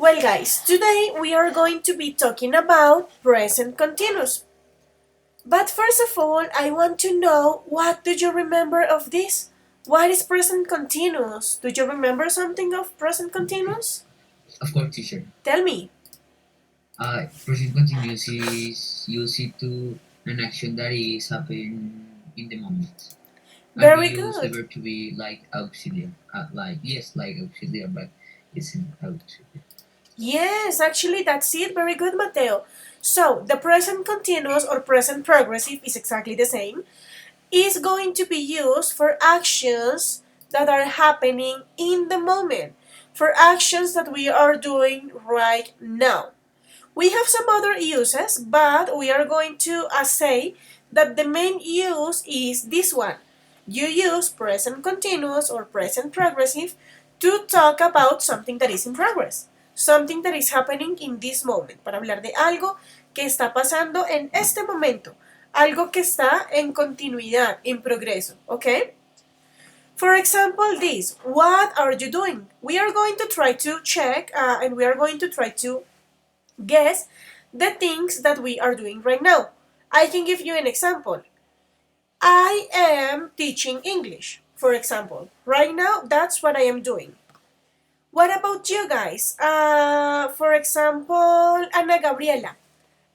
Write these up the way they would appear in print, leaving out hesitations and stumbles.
Well, guys, today we are going to be talking about present continuous. But first of all, I want to know, what do you remember of this? What is present continuous? Do you remember something of present continuous? Of course, teacher. Tell me. Present continuous is used to an action that is happening in the moment. And we Very use the good. verb to be like auxiliary. Like, yes, like auxiliary, but it's in auxiliary. Yes, actually, that's it. Very good, Mateo. So, the present continuous or present progressive is exactly the same. Is going to be used for actions that are happening in the moment, for actions that we are doing right now. We have some other uses, but we are going to say that the main use is this one. You use present continuous or present progressive to talk about something that is in progress, something that is happening in this moment, para hablar de algo que está pasando en este momento, algo que está en continuidad, en progreso, ¿ok? For example, this, what are you doing? We are going to try to check and we are going to try to guess the things that we are doing right now. I can give you an example. I am teaching English, for example. Right now, that's what I am doing. What about you guys? For example, Ana Gabriela.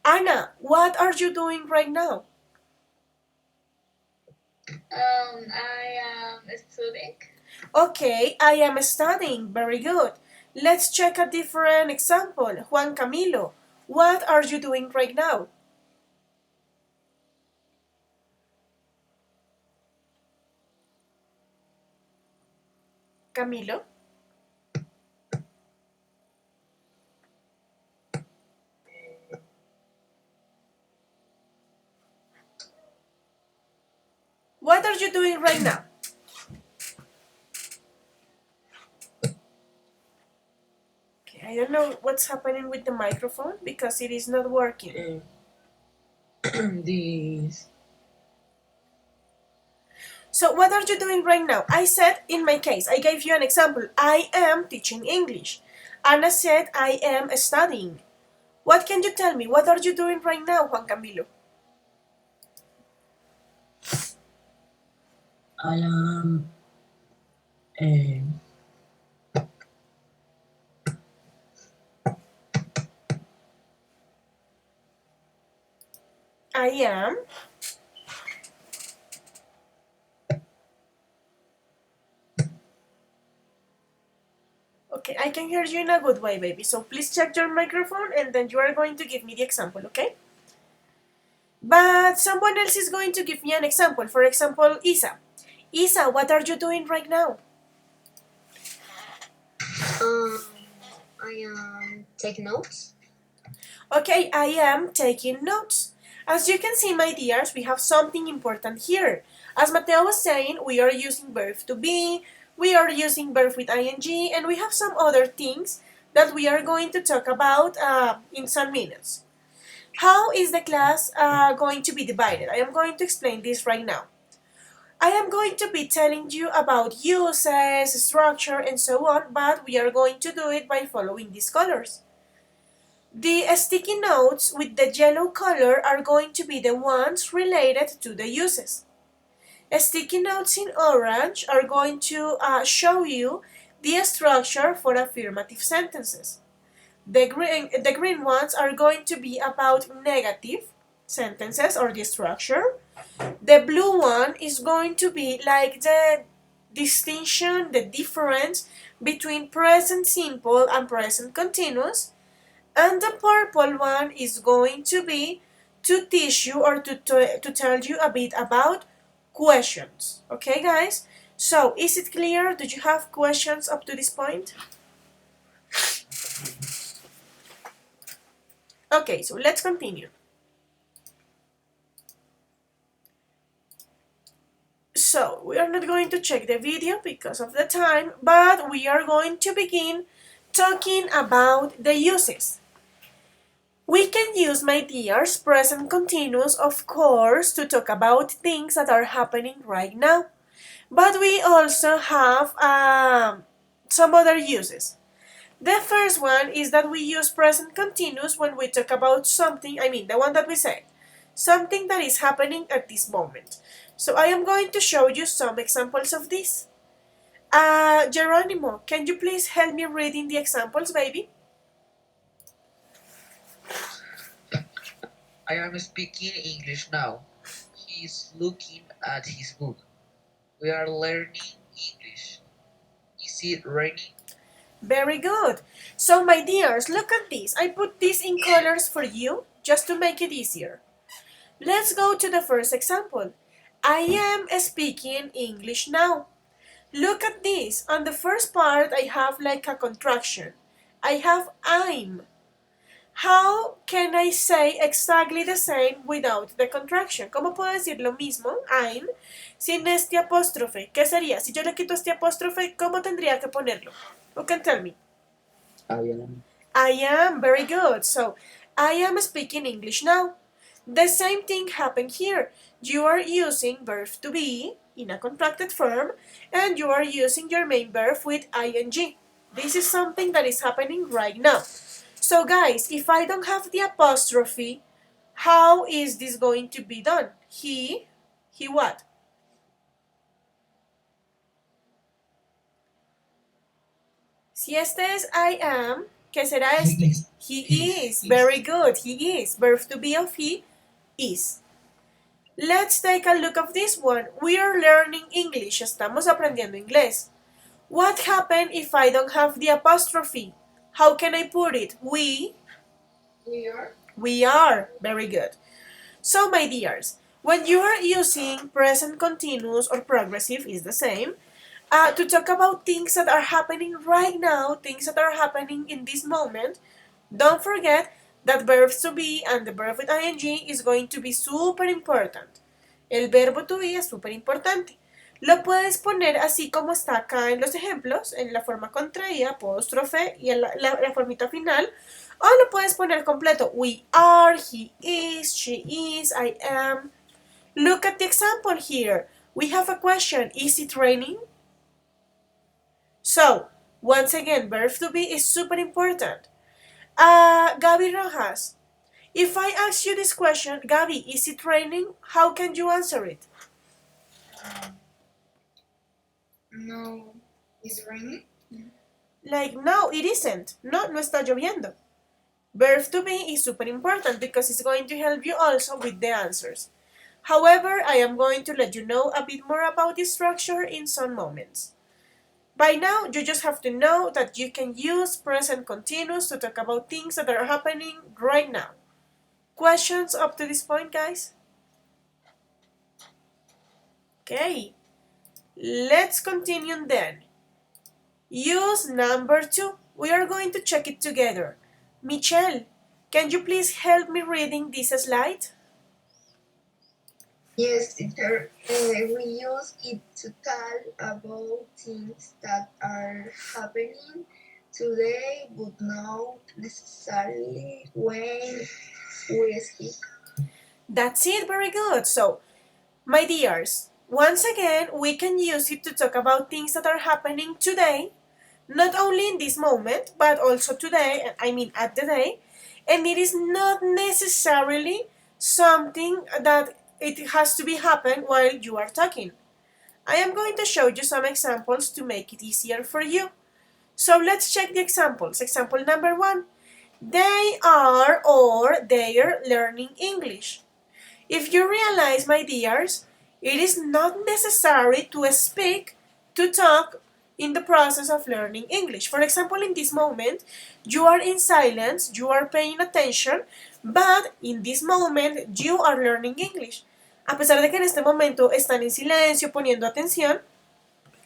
Anna, what are you doing right now? I am studying. Okay, I am studying. Very good. Let's check a different example. Juan Camilo, what are you doing right now? Camilo? What are you doing right now? Okay, I don't know what's happening with the microphone because it is not working. This. So what are you doing right now? I said, in my case, I gave you an example. I am teaching English. Anna said, I am studying. What can you tell me? What are you doing right now, Juan Camilo? I am. Uh, I am. Okay, I can hear you in a good way, baby. So please check your microphone and then you are going to give me the example, okay? But someone else is going to give me an example. For example, Isa. Isa, what are you doing right now? Um, I am taking notes. Okay, I am taking notes. As you can see, my dears, we have something important here. As Mateo was saying, we are using verb to be, we are using verb with ing, and we have some other things that we are going to talk about in some minutes. How is the class going to be divided? I am going to explain this right now. I am going to be telling you about uses, structure, and so on, but we are going to do it by following these colors. The sticky notes with the yellow color are going to be the ones related to the uses. Sticky notes in orange are going to show you the structure for affirmative sentences. The green ones are going to be about negative sentences or the structure. The blue one is going to be like the distinction, the difference between present simple and present continuous. And the purple one is going to be to teach you or to tell you a bit about questions. Okay, guys? So, is it clear? Do you have questions up to this point? Okay, so let's continue. So, we are not going to check the video because of the time, but we are going to begin talking about the uses. We can use, my dears, present continuous, of course, to talk about things that are happening right now. But we also have some other uses. The first one is that we use present continuous when we talk about something, the one that we say, something that is happening at this moment. So I am going to show you some examples of this. Geronimo, can you please help me reading the examples, baby? I am speaking English now. He is looking at his book. We are learning English. Is it raining? Very good. So my dears, look at this. I put this in colors for you just to make it easier. Let's go to the first example. I am speaking English now. Look at this. On the first part, I have like a contraction. I have I'm. How can I say exactly the same without the contraction? ¿Cómo puedo decir lo mismo, I'm, sin este apóstrofe? ¿Qué sería? Si yo le quito este apóstrofe, ¿cómo tendría que ponerlo? Who can tell me? I am. I am. Very good. So, I am speaking English now. The same thing happened here. You are using verb to be in a contracted form, and you are using your main verb with ing. This is something that is happening right now. So guys, if I don't have the apostrophe, how is this going to be done? He what? Si este es I am, ¿qué será este? He is. Very good. He is. Verb to be of he is. Let's take a look of this one. We are learning English. Estamos aprendiendo inglés. What happened if I don't have the apostrophe? How can I put it? We are. We are. Very good. So, my dears, when you are using present continuous or progressive is the same, to talk about things that are happening right now, things that are happening in this moment, don't forget that verbs to be and the verb with ing is going to be super important. El verbo to be es súper importante. Lo puedes poner así como está acá en los ejemplos, en la forma contraída, apóstrofe y en la formita final, o lo puedes poner completo. We are, he is, she is, I am. Look at the example here. We have a question. Is it raining? So, once again, verb to be is super important. Gaby Rojas, if I ask you this question, Gaby, is it raining? How can you answer it? No, it's raining. Like, no, it isn't. No, no está lloviendo. Verb to be is super important because it's going to help you also with the answers. However, I am going to let you know a bit more about the structure in some moments. By now, you just have to know that you can use present continuous to talk about things that are happening right now. Questions up to this point, guys? Okay, let's continue then. Use number 2. We are going to check it together. Michelle, can you please help me reading this slide? Yes, teacher. We use it to talk about things that are happening today, but not necessarily when we speak. That's it, very good. So, my dears, once again, we can use it to talk about things that are happening today, not only in this moment, but also today, at the day, and it is not necessarily something that it has to be happen while you are talking. I am going to show you some examples to make it easier for you. So let's check the examples. Example number 1. They are or they're learning English. If you realize, my dears, it is not necessary to speak, to talk in the process of learning English. For example, in this moment, you are in silence, you are paying attention, but in this moment, you are learning English. A pesar de que en este momento están en silencio, poniendo atención,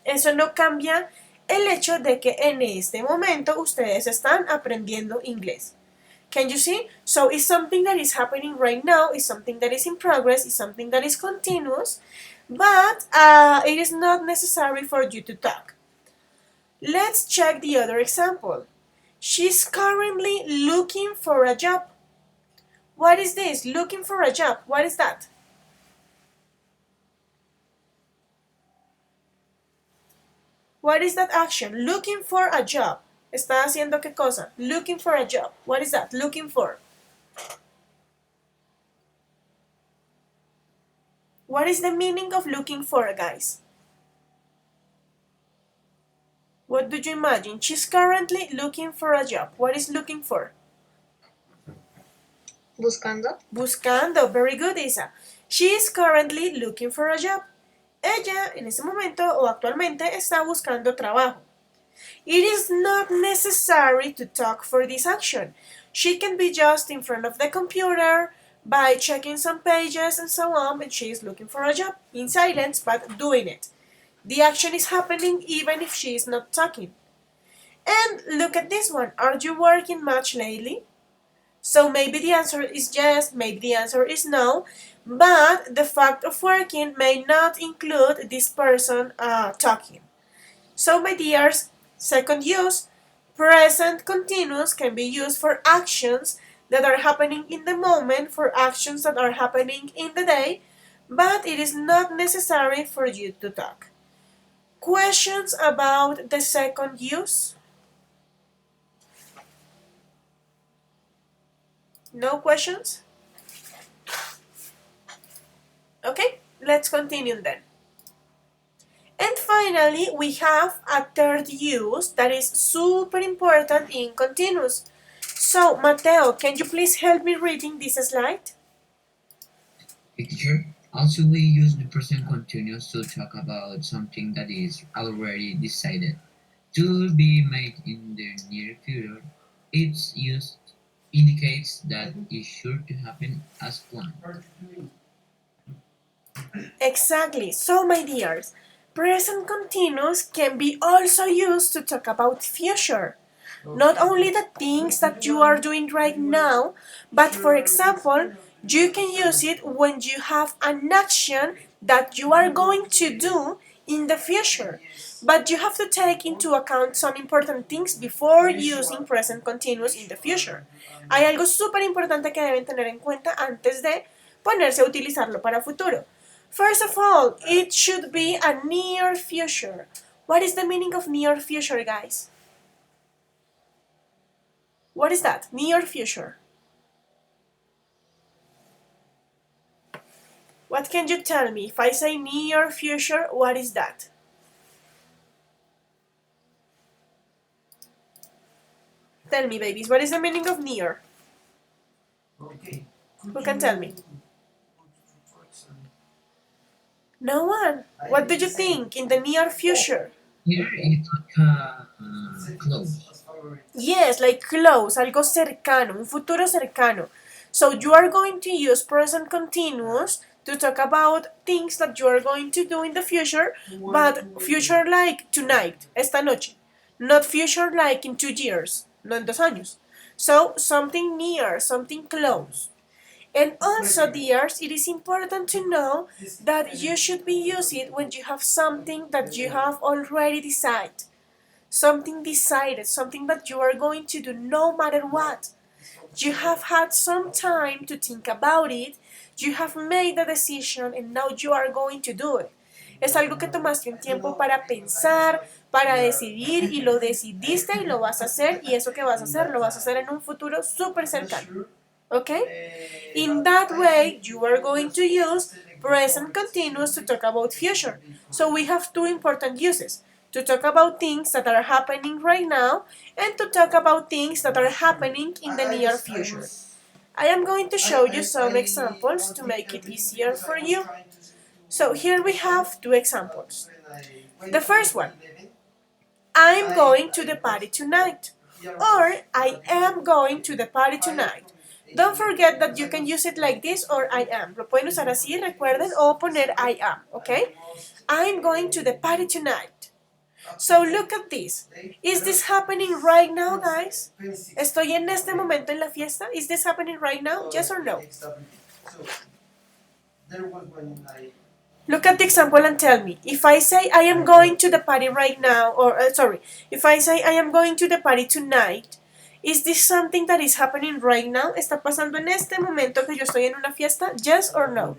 eso no cambia el hecho de que en este momento ustedes están aprendiendo inglés. Can you see? So it's something that is happening right now, it's something that is in progress, it's something that is continuous, but it is not necessary for you to talk. Let's check the other example. She's currently looking for a job. What is this? Looking for a job. What is that? What is that action? Looking for a job. ¿Está haciendo qué cosa? Looking for a job. What is that? Looking for. What is the meaning of looking for, guys? What do you imagine? She's currently looking for a job. What is looking for? Buscando. Buscando. Very good, Isa. She is currently looking for a job. Ella, en ese momento o actualmente, está buscando trabajo. It is not necessary to talk for this action. She can be just in front of the computer by checking some pages and so on, and she is looking for a job in silence but doing it. The action is happening even if she is not talking. And look at this one. Are you working much lately? So maybe the answer is yes, maybe the answer is no, but the fact of working may not include this person talking. So, my dears, second use, present continuous can be used for actions that are happening in the moment, for actions that are happening in the day, but it is not necessary for you to talk. Questions about the second use? No questions? Okay, let's continue then. And finally, we have a third use that is super important in continuous. So, Mateo, can you please help me reading this slide? Picture. Also, we use the present continuous to talk about something that is already decided to be made in the near future. Its use indicates that it's sure to happen as planned. Exactly. So, my dears, present continuous can be also used to talk about future. Not only the things that you are doing right now, but for example, you can use it when you have an action that you are going to do in the future. But you have to take into account some important things before using present continuous in the future. Hay algo súper importante que deben tener en cuenta antes de ponerse a utilizarlo para futuro. First of all, it should be a near future. What is the meaning of near future, guys? What is that? Near future. What can you tell me? If I say near future, what is that? Tell me, babies, what is the meaning of near? Who can tell me? No one. What do you think in the near future? Here it's close. Yes, like close, algo cercano, un futuro cercano. So you are going to use present continuous to talk about things that you are going to do in the future, but future like tonight, esta noche. Not future like in 2 years, no en 2 años. So something near, something close. And also, dears, it is important to know that you should be using it when you have something that you have already decided. Something decided, something that you are going to do no matter what. You have had some time to think about it, you have made the decision, and now you are going to do it. Es algo que tomaste un tiempo para pensar, para decidir, y lo decidiste y lo vas a hacer, y eso que vas a hacer lo vas a hacer en un futuro súper cercano. Okay? In that way, you are going to use present continuous to talk about future. So we have two important uses. To talk about things that are happening right now and to talk about things that are happening in the near future. I am going to show you some examples to make it easier for you. So here we have two examples. The first one, I'm going to the party tonight. Or I am going to the party tonight. Don't forget that you can use it like this or I am. Lo pueden usar así, recuerden, o poner I am, okay? I'm going to the party tonight. So look at this. Is this happening right now, guys? ¿Estoy en este momento en la fiesta? Is this happening right now? Yes or no? Look at the example and tell me. If I say I am going to the party right now, or if I say I am going to the party tonight, is this something that is happening right now? ¿Está pasando en este momento que yo estoy en una fiesta? Yes or no?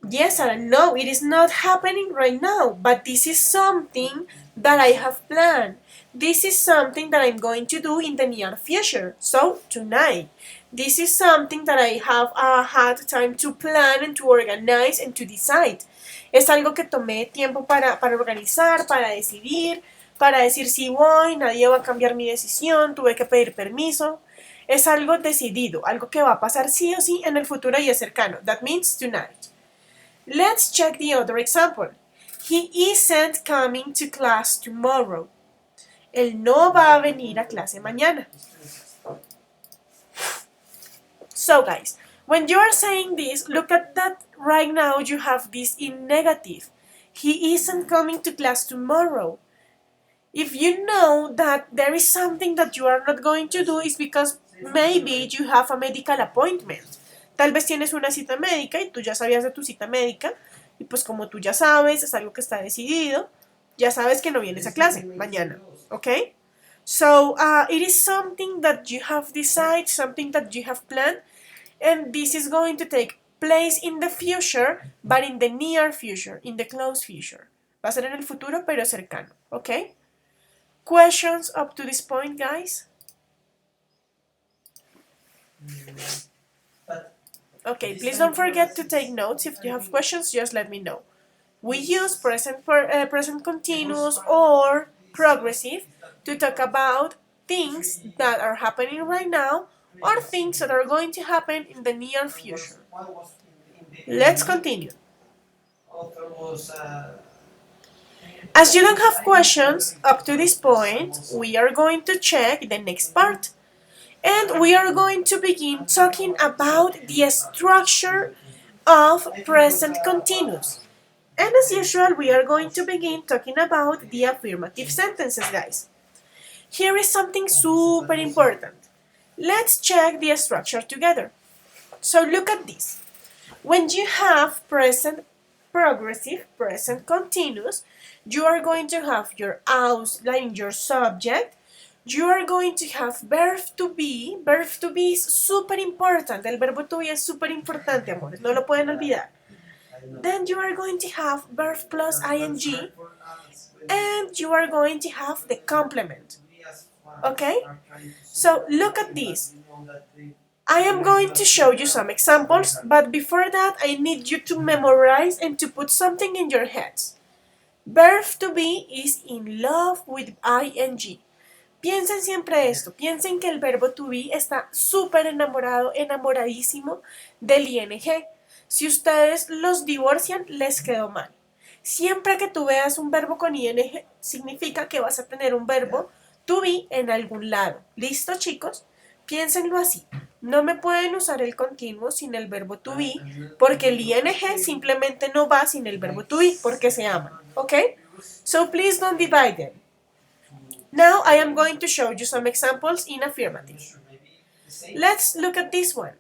Yes, Alan, no, it is not happening right now, but this is something that I have planned. This is something that I'm going to do in the near future. So, tonight. This is something that I have had time to plan and to organize and to decide. Es algo que tomé tiempo para organizar, para decidir, para decir si voy, nadie va a cambiar mi decisión, tuve que pedir permiso. Es algo decidido, algo que va a pasar sí o sí en el futuro y es cercano. That means tonight. Let's check the other example. He isn't coming to class tomorrow. Él no va a venir a clase mañana. So guys, when you are saying this, look at that right now you have this in negative. He isn't coming to class tomorrow. If you know that there is something that you are not going to do, it's because maybe you have a medical appointment. Tal vez tienes una cita médica y tú ya sabías de tu cita médica y pues como tú ya sabes, es algo que está decidido, ya sabes que no vienes a clase mañana, ¿ok? So it is something that you have decided, something that you have planned, and this is going to take place in the future, but in the near future, in the close future. Va a ser en el futuro, pero cercano, ¿ok? Questions up to this point, guys? Okay, please don't forget to take notes. If you have questions, just let me know. We use present continuous or progressive to talk about things that are happening right now or things that are going to happen in the near future. Let's continue. As you don't have questions up to this point, we are going to check the next part. And we are going to begin talking about the structure of present continuous. And as usual, we are going to begin talking about the affirmative sentences, guys. Here is something super important. Let's check the structure together. So look at this. When you have present progressive, present continuous, you are going to have your outline, your subject. You are going to have verb to be. Verb to be is super important. El verbo to be es super importante, amores. No lo pueden olvidar. Then you are going to have verb plus ing. And you are going to have the complement. Okay? So look at this. I am going to show you some examples, but before that, I need you to memorize and to put something in your heads. Verb to be is in love with ing. Piensen siempre esto, piensen que el verbo to be está súper enamorado, enamoradísimo del ing. Si ustedes los divorcian, les quedó mal. Siempre que tú veas un verbo con ing, significa que vas a tener un verbo to be en algún lado. ¿Listo, chicos? Piénsenlo así. No me pueden usar el continuo sin el verbo to be, porque el ing simplemente no va sin el verbo to be, porque se aman. ¿Ok? So please don't divide them. Now I am going to show you some examples in affirmative. Let's look at this one.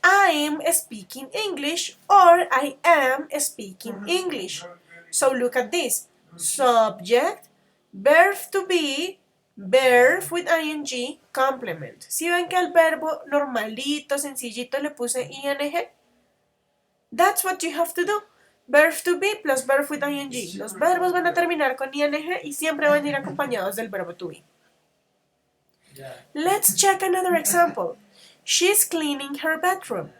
I'm speaking English or I am speaking English. So look at this. Subject, verb to be, verb with ing, complement. ¿Sí ven que al verbo normalito, sencillito le puse ing? That's what you have to do. Verb to be plus verb with ing. Los verbos van a terminar con ing y siempre van a ir acompañados del verbo to be. Let's check another example. She's cleaning her bedroom.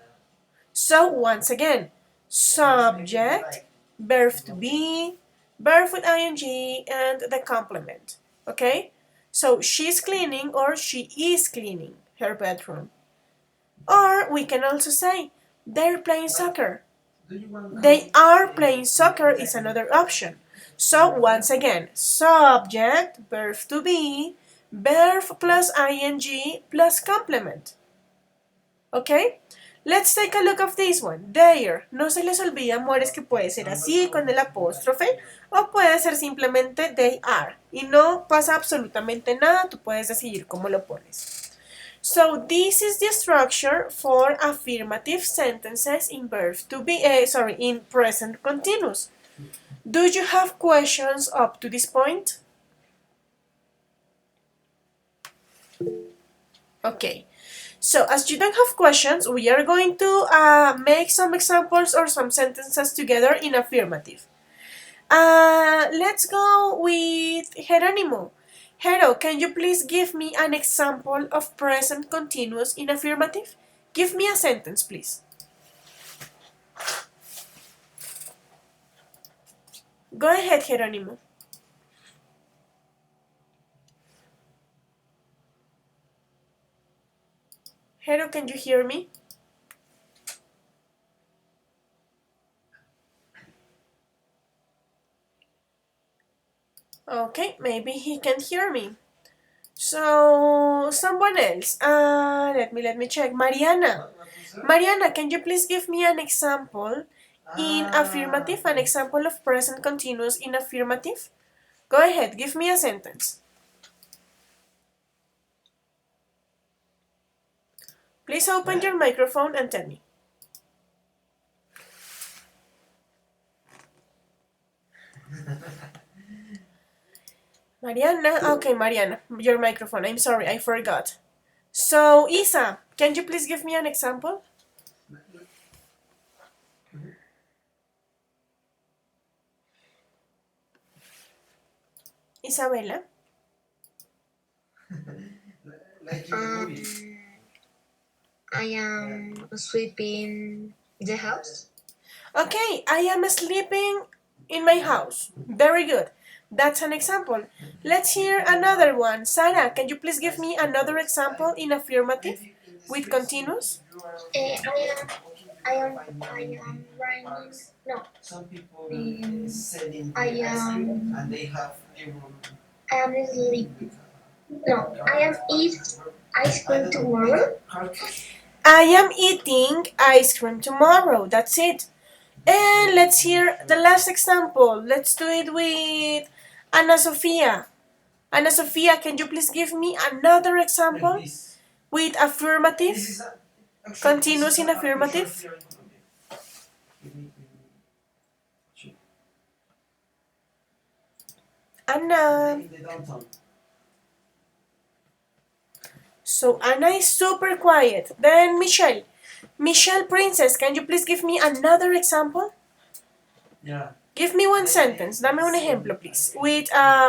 So once again, subject, verb to be, verb with ing, and the complement. Okay? So she's cleaning or she is cleaning her bedroom. Or we can also say they're playing soccer. They are playing soccer is another option. So once again, subject, verb to be, verb plus ing plus complement. Okay? Let's take a look of this one. There. No se les olvide, amores, que puede ser así con el apóstrofe o puede ser simplemente they are. Y no pasa absolutamente nada, tú puedes decidir cómo lo pones. So this is the structure for affirmative sentences in verb to be, in present continuous. Do you have questions up to this point? Okay, so as you don't have questions, we are going to make some examples or some sentences together in affirmative. Let's go with Geronimo. Hero, can you please give me an example of present continuous in affirmative? Give me a sentence, please. Go ahead, Geronimo. Hero, can you hear me? Okay, maybe he can hear me. So someone else. Let me check. Mariana. Mariana, can you please give me an example in affirmative? An example of present continuous in affirmative? Go ahead, give me a sentence. Please open your microphone and tell me. Mariana, okay, Mariana, your microphone. I'm sorry, I forgot. So, Isa, can you please give me an example? Isabella? Um, I am sweeping the house. Okay, I am sleeping in my house. Very good. That's an example. Let's hear another one. Sarah, can you please give me another example in affirmative with continuous? I am writing. No. I am. I am sleeping. No. I am eat ice cream tomorrow. I am eating ice cream tomorrow. That's it. And let's hear the last example. Let's do it with Ana Sofia. Ana Sofia, can you please give me another example with affirmative? Continuous in affirmative? Anna. So Anna is super quiet. Then Michelle. Michelle Princess, can you please give me another example? Give me one sentence. Dame un ejemplo, please. With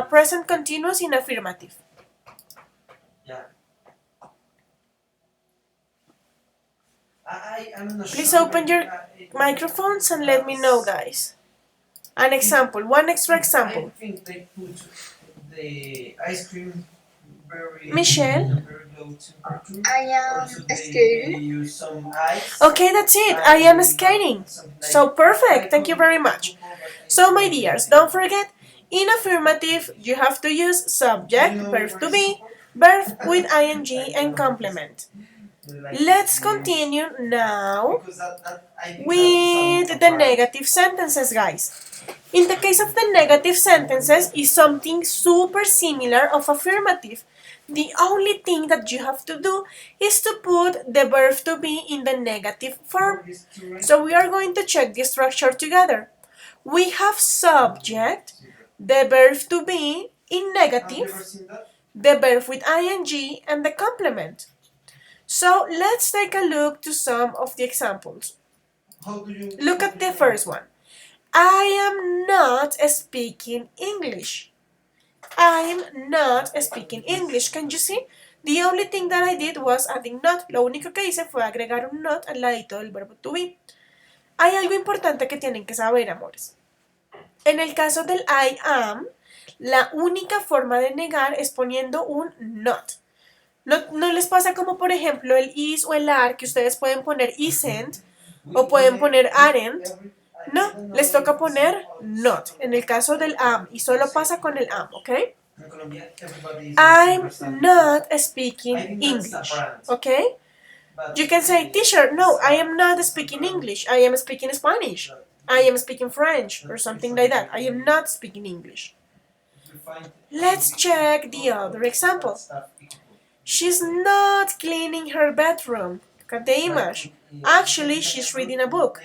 present continuous in affirmative. Please open your microphones and let me know, guys. An example. One extra example. I think they put the ice cream Michelle? very low temperature. I am Also, they skating. use some ice. Okay, that's it. I am skating. So perfect. Thank you very much. So, my dears, don't forget, in affirmative, you have to use subject, verb to be, verb with ing, and complement. Let's continue now with the negative sentences, guys. In the case of the negative sentences, is something super similar of affirmative. The only thing that you have to do is to put the verb to be in the negative form. So we are going to check the structure together. We have subject, the verb to be in negative, the verb with ing, and the complement. So let's take a look to some of the examples. Look at the first one. I am not speaking English. I'm not speaking English. Can you see? The only thing that I did was adding not. Lo único que hice fue agregar un not al ladito del verbo to be. Hay algo importante que tienen que saber, amores. En el caso del I am, la única forma de negar es poniendo un not. No les pasa como por ejemplo el is o el are que ustedes pueden poner isn't o pueden poner aren't. No, les toca poner not en el caso del am y solo pasa con el am, ¿ok? I'm not speaking English, ¿ok? You can say, teacher, no, I am not speaking English. I am speaking Spanish. I am speaking French or something like that. I am not speaking English. Let's check the other example. She's not cleaning her bedroom. Look at the image. Actually, she's reading a book.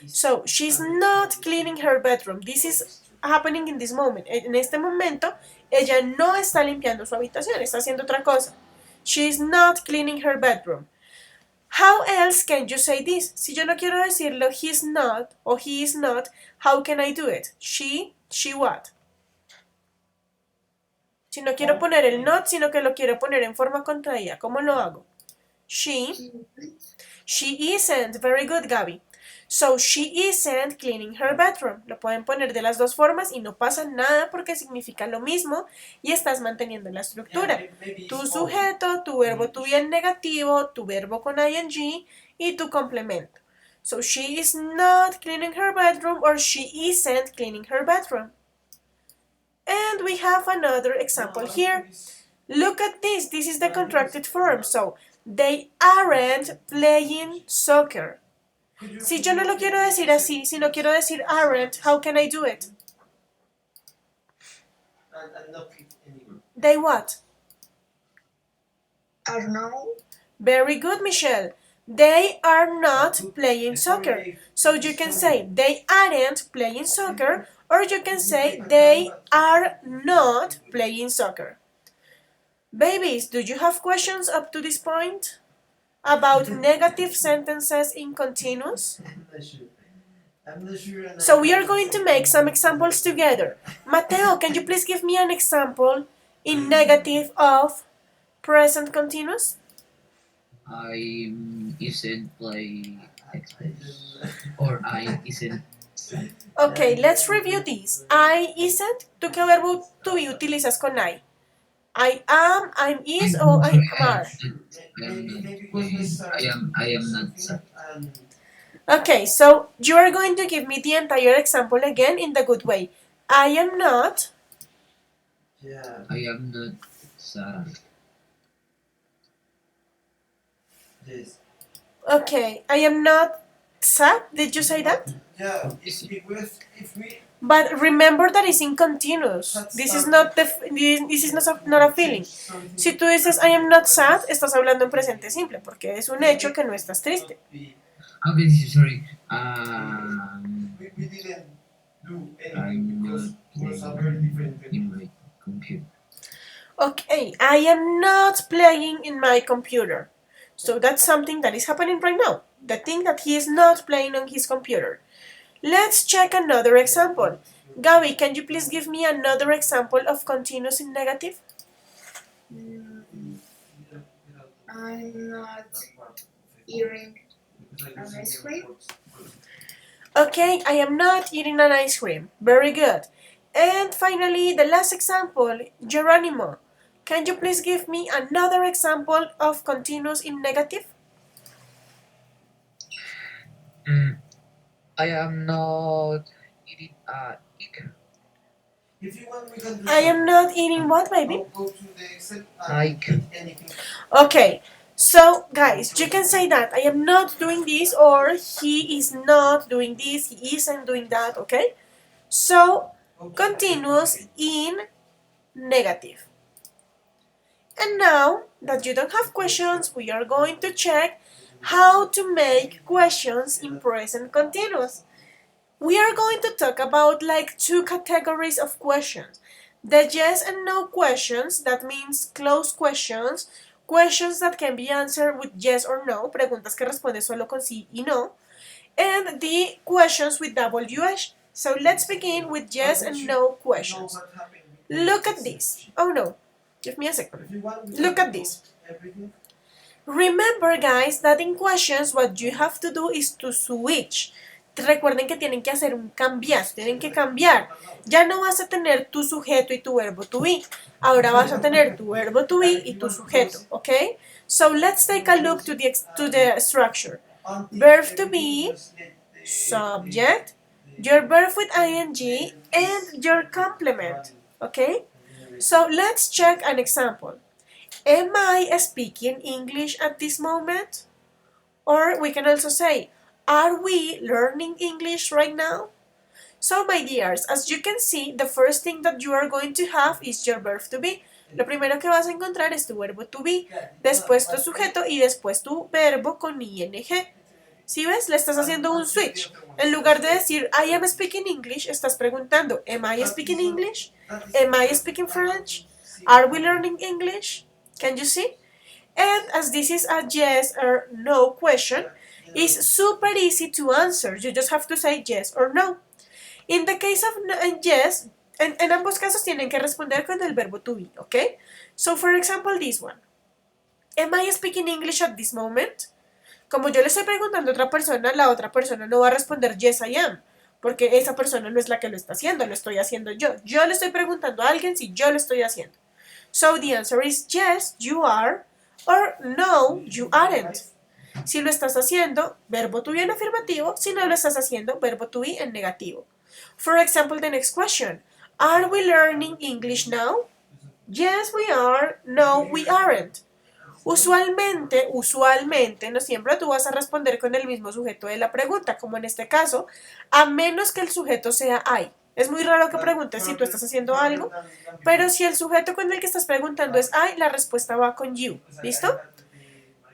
So, she's not cleaning her bedroom. This is happening in this moment. En este momento, ella no está limpiando su habitación, está haciendo otra cosa. She's not cleaning her bedroom. How else can you say this? Si yo no quiero decirlo he's not o he is not, how can I do it? She what? Si no quiero poner el not, sino que lo quiero poner en forma contraída, ¿cómo lo hago? She isn't. Very good, Gaby. So she isn't cleaning her bedroom. Lo pueden poner de las dos formas y no pasa nada porque significa lo mismo y estás manteniendo la estructura. Tu sujeto, tu verbo to be en negativo, tu verbo con ing y tu complemento. So she is not cleaning her bedroom or she isn't cleaning her bedroom. And we have another example here. Look at this. This is the contracted form. So they aren't playing soccer. Si yo no lo quiero decir así, si no quiero decir aren't, how can I do it? They what? Are now. Very good, Michelle. They are not playing soccer. So you can say they aren't playing soccer, or you can say they are not playing soccer. Babies, do you have questions up to this point about negative sentences in continuous? I'm not sure. So we are going to make some examples together. Mateo, can you please give me an example in negative of present continuous? I isn't play Xbox. Or I isn't sad. Okay, let's review this. I isn't. ¿Tú qué verbo to be utilizas con I? I am, I'm is, o I are. I am not sad. Okay, so you are going to give me the entire example again in the good way. I am not. Yeah. I am not sad. Yes. Okay, I am not sad. Did you say that? Yeah. If we. But remember that it's in continuous. This is not not a feeling. Si tú dices I am not sad, estás hablando en presente simple porque es un hecho que no estás triste. Okay, sorry. We didn't do I'm anything because not it was a very different thing. in my computer. Okay, I am not playing in my computer. So that's something that is happening right now. The thing that he is not playing on his computer. Let's check another example. Gaby, can you please give me another example of continuous in negative? I'm not eating an ice cream. Okay, I am not eating an ice cream. Very good. And finally, the last example, Geronimo. Can you please give me another example of continuous in negative? I am not eating a egg. If you want, we can do I am not eating what, baby? Go to the Excel Like. anything. Okay, so guys, you can say that I am not doing this or he is not doing this, he isn't doing that, okay? So, continuous in negative. And now that you don't have questions, we are going to check how to make questions in present continuous. We are going to talk about like two categories of questions. The yes and no questions, that means closed questions, questions that can be answered with yes or no, preguntas que respondes solo con sí y no, and the questions with WH. So let's begin with yes and no questions. Look at this. Oh no, give me a second. Look at this. Remember, guys, that in questions what you have to do is to switch. Recuerden que tienen que hacer un cambiazo, tienen que cambiar. Ya no vas a tener tu sujeto y tu verbo to be. Ahora vas a tener tu verbo to be y tu sujeto, okay? So let's take a look to the structure. Verb to be, subject, your verb with ing, and your complement, okay? So let's check an example. Am I speaking English at this moment? Or we can also say, are we learning English right now? So, my dears, as you can see, the first thing that you are going to have is your verb to be. Lo primero que vas a encontrar es tu verbo to be, después tu sujeto y después tu verbo con ing. ¿Sí ves? Le estás haciendo un switch. En lugar de decir I am speaking English, estás preguntando Am I speaking English? Am I speaking French? Are we learning English? Can you see? And as this is a yes or no question, it's super easy to answer. You just have to say yes or no. In the case of yes, en ambos casos tienen que responder con el verbo to be, ¿ok? So, for example, this one. Am I speaking English at this moment? Como yo le estoy preguntando a otra persona, la otra persona no va a responder yes, I am. Porque esa persona no es la que lo está haciendo, lo estoy haciendo yo. Yo le estoy preguntando a alguien si yo lo estoy haciendo. So the answer is yes, you are, or no, you aren't. Si lo estás haciendo, verbo to be en afirmativo. Si no lo estás haciendo, verbo to be en negativo. For example, the next question. Are we learning English now? Yes, we are. No, we aren't. Usualmente, no siempre tú vas a responder con el mismo sujeto de la pregunta, como en este caso, a menos que el sujeto sea I. Es muy raro que preguntes si tú estás haciendo algo, pero si el sujeto con el que estás preguntando es I, la respuesta va con you. ¿Listo?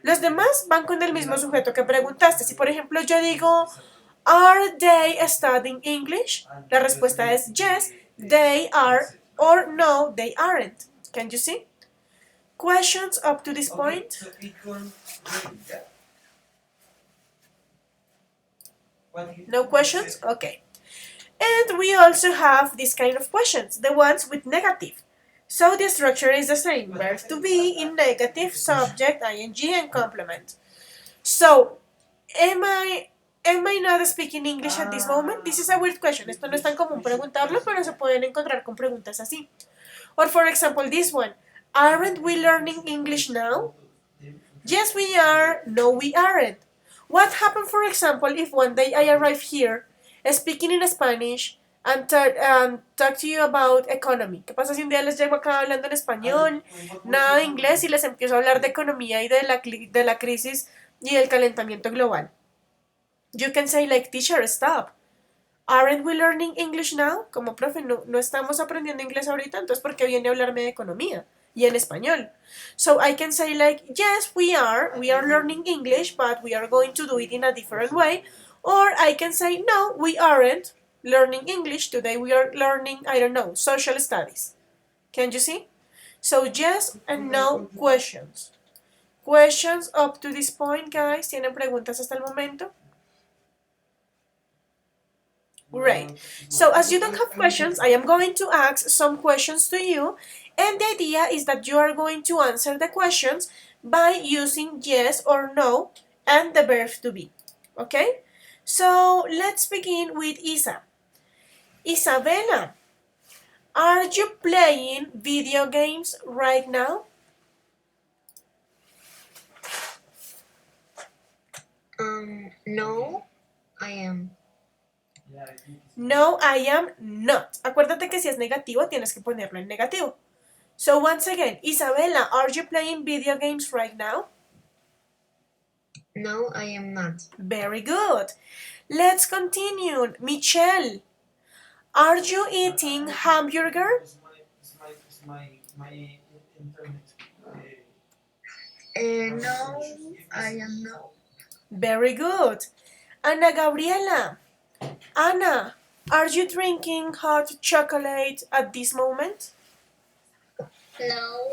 Los demás van con el mismo sujeto que preguntaste. Si por ejemplo yo digo, ¿Are they studying English? La respuesta es yes, they are, or no, they aren't. Can you see? Questions up to this point? No questions? Okay. And we also have this kind of questions, the ones with negative. So the structure is the same, verb to be in negative, subject, ing, and complement. So, am I not speaking English at this moment? This is a weird question. Esto no es tan común preguntarlo, pero se pueden encontrar con preguntas así. Or for example, this one. Aren't we learning English now? Yes, we are. No, we aren't. What happened, for example, if one day I arrive here speaking in Spanish and talk to you about economy? ¿Qué pasa si un día les llego acá hablando en español, nada de inglés y les empiezo a hablar de economía y de la crisis y del calentamiento global? You can say like, teacher, stop. Aren't we learning English now? Como profe, no estamos aprendiendo inglés ahorita, entonces ¿por qué viene a hablarme de economía? Y en español. So I can say like, yes, we are learning English, but we are going to do it in a different way. Or I can say, no, we aren't learning English. Today we are learning, I don't know, social studies. Can you see? So yes and no questions. Questions up to this point, guys? ¿Tienen preguntas hasta el momento? Great. So as you don't have questions, I am going to ask some questions to you. And the idea is that you are going to answer the questions by using yes or no and the verb to be. Okay? So let's begin with Isa. Isabella, are you playing video games right now? No, I am. No, I am not. Acuérdate que si es negativo, tienes que ponerlo en negativo. So once again, Isabella, are you playing video games right now? No, I am not. Very good. Let's continue. Michelle, are you eating hamburger? My internet. No, I am not. Very good. Ana Gabriela, Anna, are you drinking hot chocolate at this moment? No,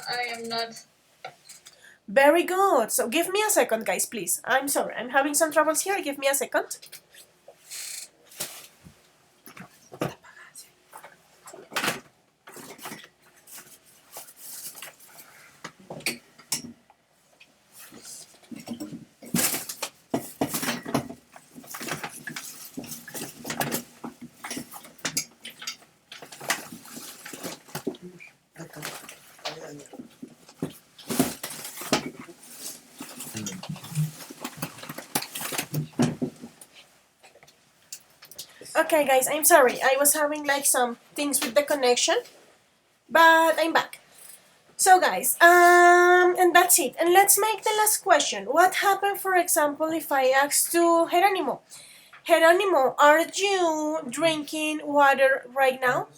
I am not. Very good. So give me a second, guys, please. I'm sorry, I'm having some troubles here. Give me a second. Okay, guys, I'm sorry. I was having like some things with the connection, but I'm back. So, guys, and that's it. And let's make the last question. What happened, for example, if I ask to Geronimo? Geronimo, are you drinking water right now?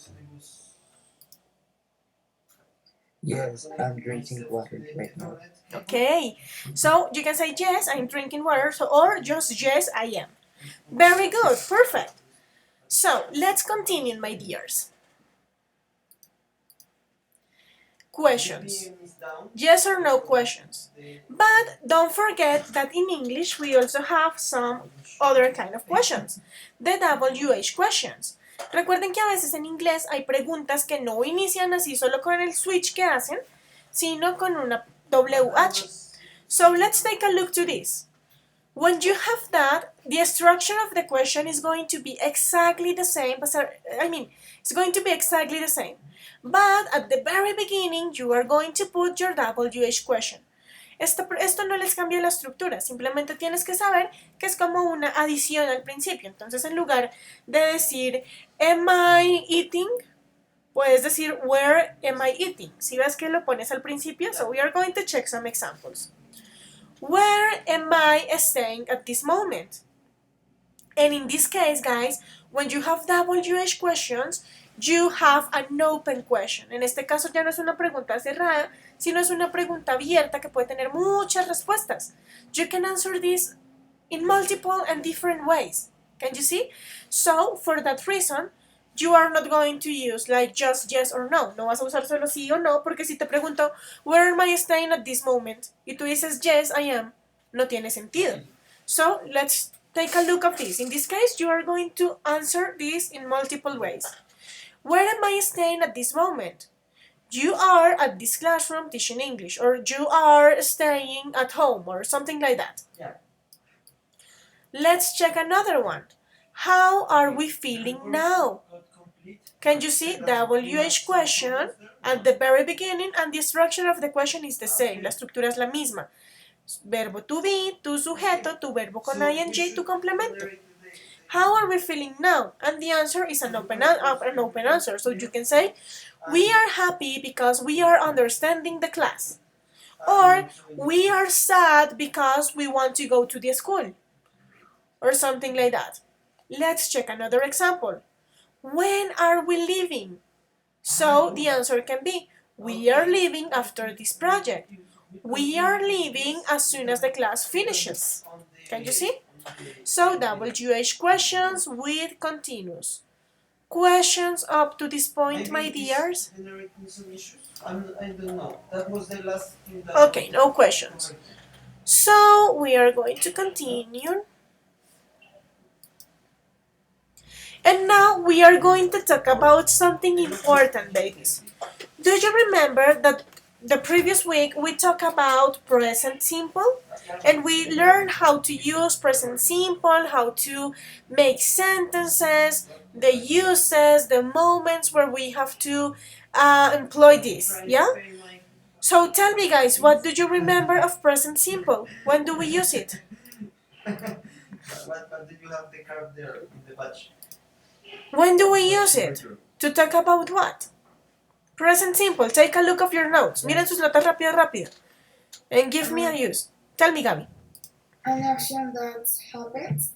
Yes, I'm drinking water right now. Okay, so you can say yes, I'm drinking water, so, or just yes, I am. Very good, perfect. So let's continue, my dears. questions. Yes or no questions. But don't forget that in English we also have some other kind of questions. The WH questions. Recuerden que a veces en inglés hay preguntas que no inician así solo con el switch que hacen, sino con una WH. So let's take a look to this. When you have that, the structure of the question is going to be exactly the same. It's going to be exactly the same. But at the very beginning, you are going to put your WH question. Esto no les cambia la estructura, simplemente tienes que saber que es como una adición al principio. Entonces, en lugar de decir, am I eating? Puedes decir, where am I eating? Si ves que lo pones al principio, so we are going to check some examples. Where am I staying at this moment? And in this case, guys, when you have WH questions, you have an open question. En este caso ya no es una pregunta cerrada, sino es una pregunta abierta que puede tener muchas respuestas. You can answer this in multiple and different ways. Can you see? So, for that reason, you are not going to use like just yes or no. No vas a usar solo sí o no, porque si te pregunto, where am I staying at this moment? Y tú dices, yes, I am. No tiene sentido. So, let's take a look at this. In this case, you are going to answer this in multiple ways. Where am I staying at this moment? You are at this classroom teaching English, or you are staying at home, or something like that. Yeah. Let's check another one. How are we feeling now? Can you see WH question at the very beginning, and the structure of the question is the same. La estructura es la misma. Verbo to be, tu sujeto, tu verbo con ing, tu complemento. How are we feeling now? And the answer is an open answer. So you can say, we are happy because we are understanding the class. Or, we are sad because we want to go to the school. Or something like that. Let's check another example. When are we leaving? So the answer can be, we are leaving after this project. We are leaving as soon as the class finishes. Can you see? So WH questions with continuous. Questions up to this point, my dears? I don't know. That was the last thing that Okay, no questions. So we are going to continue. And now we are going to talk about something important, babies. Do you remember that the previous week we talked about present simple? And we learned how to use present simple, how to make sentences, the uses, the moments where we have to employ this, yeah? So tell me, guys, what do you remember of present simple? When do we use it? But did you have the card there in the batch? When do we use it? To talk about what? Present simple. Take a look of your notes. Miren sus notas rápido. And give me a use. Tell me, Gaby. An action that happens.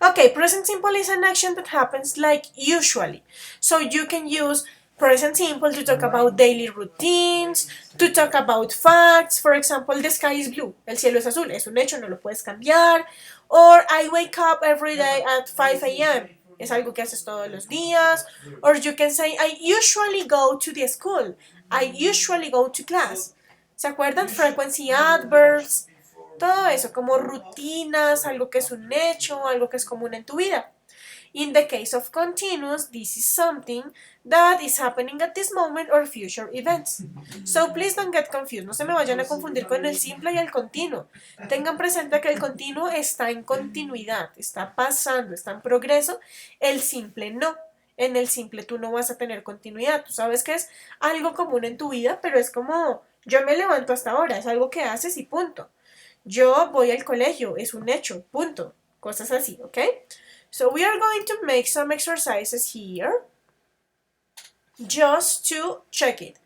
Okay, present simple is an action that happens like usually. So you can use present simple to talk about daily routines, to talk about facts. For example, the sky is blue. El cielo es azul. Es un hecho, no lo puedes cambiar. Or I wake up every day at 5 a.m. Es algo que haces todos los días. Or you can say, I usually go to the school. I usually go to class. ¿Se acuerdan? Frequency adverbs. Todo eso, como rutinas, algo que es un hecho, algo que es común en tu vida. In the case of continuous, this is something that is happening at this moment or future events. So please don't get confused. No se me vayan a confundir con el simple y el continuo. Tengan presente que el continuo está en continuidad, está pasando, está en progreso. El simple no. En el simple tú no vas a tener continuidad. Tú sabes que es algo común en tu vida, pero es como yo me levanto hasta ahora. Es algo que haces y punto. Yo voy al colegio, es un hecho, punto. Cosas así, ¿ok? So we are going to make some exercises here just to check it.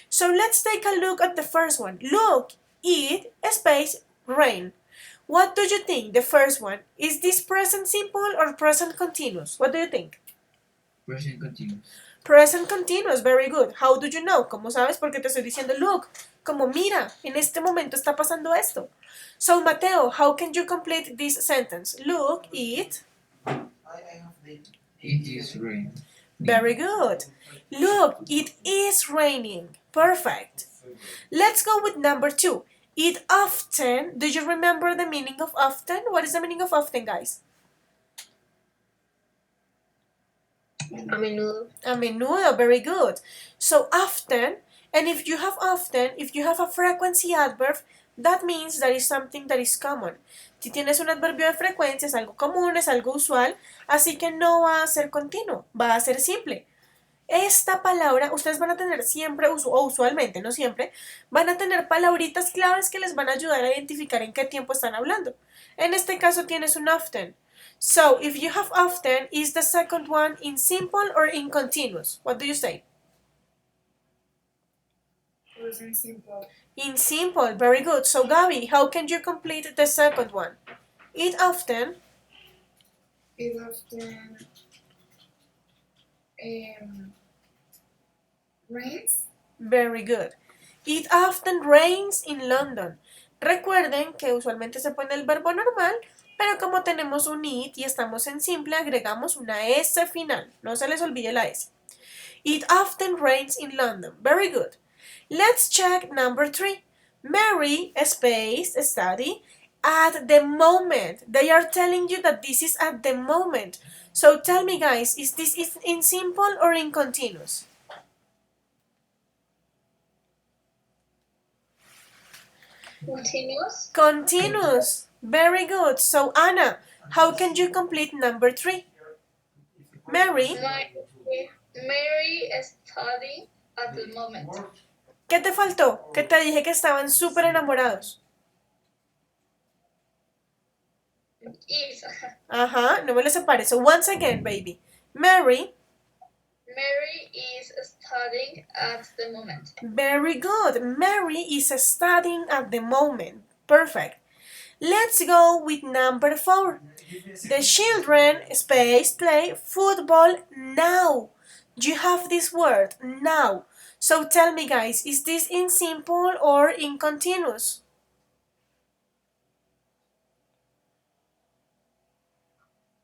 So let's take a look at the first one. Look, eat, space, rain. What do you think, the first one? Is this present simple or present continuous? What do you think? Present continuous. Present continuous, very good. How do you know? ¿Cómo sabes? Porque te estoy diciendo, look, como mira, en este momento está pasando esto. So, Mateo, how can you complete this sentence? Look, eat. I have the. It is rain. Very good. Look, it is raining. Perfect. Let's go with number 2. It often, do you remember the meaning of often? What is the meaning of often, guys? A menudo. A menudo, very good. So often, and if you have often, if you have a frequency adverb, that means that is something that is common. Si tienes un adverbio de frecuencia, es algo común, es algo usual, así que no va a ser continuo, va a ser simple. Esta palabra, ustedes van a tener siempre, o usualmente, no siempre, van a tener palabritas claves que les van a ayudar a identificar en qué tiempo están hablando. En este caso tienes un often. So, if you have often, is the second one in simple or in continuous? What do you say? In simple. In simple, very good. So, Gabi, how can you complete the second one? It often. It often rains. Very good. It often rains in London. Recuerden que usualmente se pone el verbo normal, pero como tenemos un it y estamos en simple, agregamos una S final. No se les olvide la S. It often rains in London. Very good. Let's check number 3. Mary, space, study, at the moment. They are telling you that this is at the moment. So tell me, guys, is this in simple or in continuous? Continuous. Continuous. Very good. So, Anna, how can you complete number 3? Mary, Mary is studying at the moment. ¿qué te faltó? Que te dije que estaban súper enamorados. Is. Ajá, no me lo separes. So, once again, baby. Mary. Mary is studying at the moment. Very good. Mary is studying at the moment. Perfect. Let's go with number 4. The children, space, play football now. You have this word, now. So tell me, guys, is this in simple or in continuous?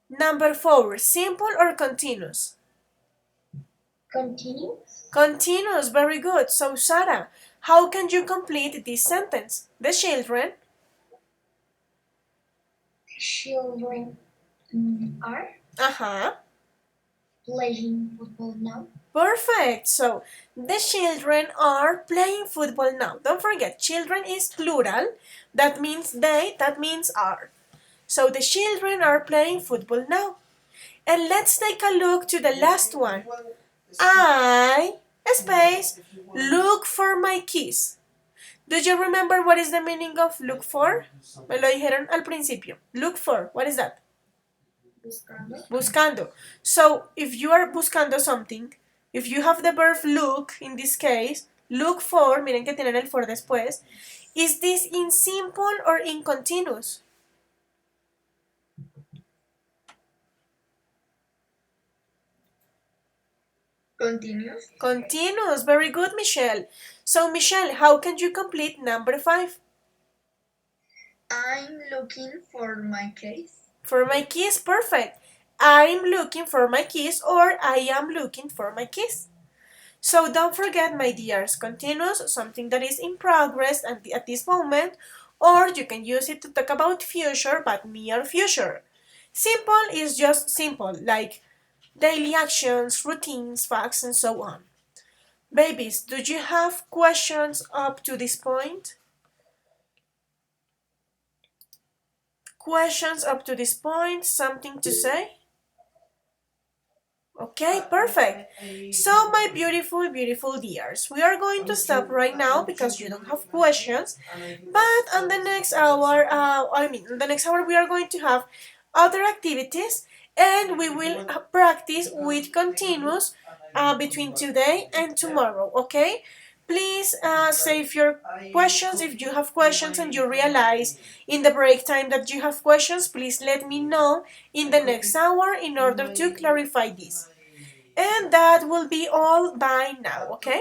Number 4, simple or continuous? Continuous. Continuous, very good. So, Sarah, how can you complete this sentence? The children Children are playing football now. Perfect. So, the children are playing football now. Don't forget, children is plural. That means they, that means are. So, the children are playing football now. And let's take a look to the last one. I, space, look for my keys. Do you remember what is the meaning of look for? Me lo dijeron al principio. Look for, what is that? Buscando. Buscando. So, if you are buscando something, if you have the verb look, in this case, look for, miren que tienen el for después, is this in simple or in continuous? Continuous. Continuous. Very good, Michelle. So, Michelle, how can you complete number 5? I'm looking for my keys. For my keys, perfect. I'm looking for my keys or I am looking for my keys. So don't forget, my dears, continuous, something that is in progress at this moment, or you can use it to talk about future, but near future. Simple is just simple, like daily actions, routines, facts, and so on. Babies, do you have questions up to this point? Questions up to this point? Something to say? Okay, perfect. So, my beautiful, beautiful dears, we are going to stop right now because you don't have questions. But on the next hour, we are going to have other activities and we will practice with continuous between today and tomorrow, okay? Please save your questions. If you have questions and you realize in the break time that you have questions, please let me know in the next hour in order to clarify this. And that will be all by now, okay?